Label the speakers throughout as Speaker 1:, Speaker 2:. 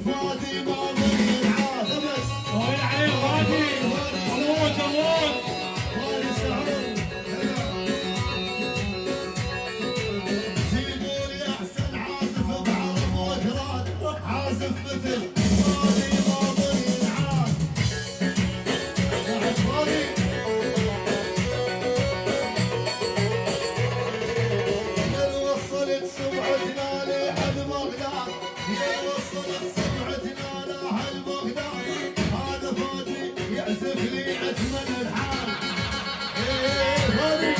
Speaker 1: فادي ما ضل العاد بس
Speaker 2: وين عليه فادي اموت اموت
Speaker 1: فادي سهل جيبوا لي احسن عازف بعرب وكراد عازف مثل فادي ما ضل العاد فادي وصلت سمعتنا لحد بغداد يا وصلت سمعتنا لحد بغداد هذا فادي يعزف لي اجمل الحان فادي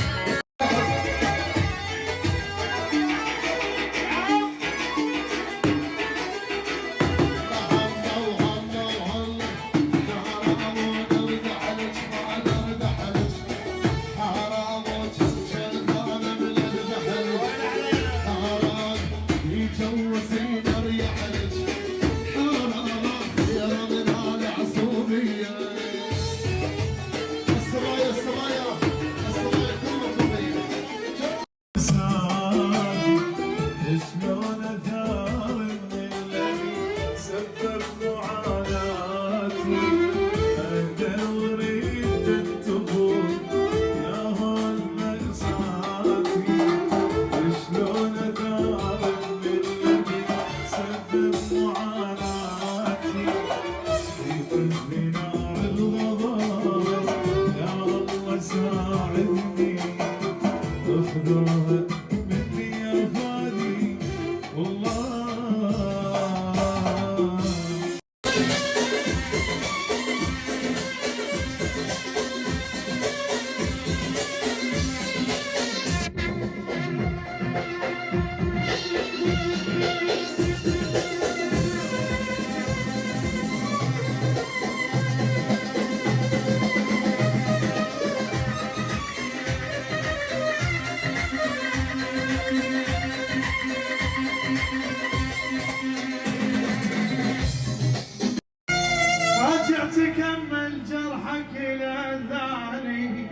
Speaker 2: راجع تكمل جرحك الاذاني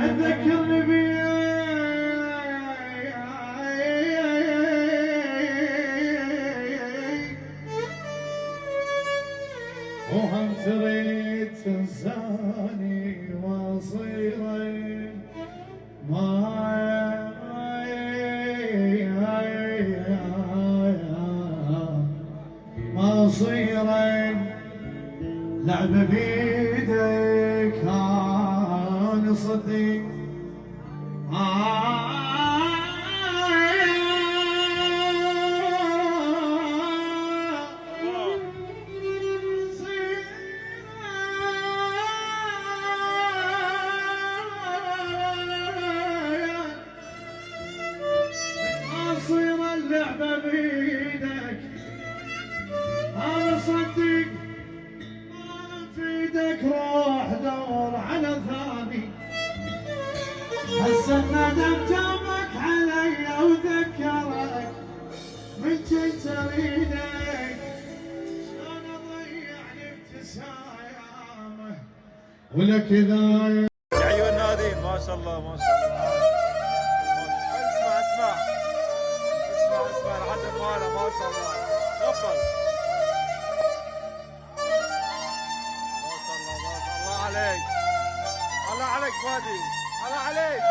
Speaker 2: اتذكرني بيه وهم تريد تنساني واصيرين مصيرين لعبة بيدك كان صدق مصير اللعبة بيدك أنا صدق ما في ايدك روح دور على ثاني هسه ندم جابك علي وذكرك من كنت اريدك شلون اضيع الابتسامة ولك اذا
Speaker 3: عيون نادين ما شاء الله ما شاء الله. اسمع العدد ماله ما شاء الله غفل. ما شاء الله الله عليك الله عليك فادي الله عليك.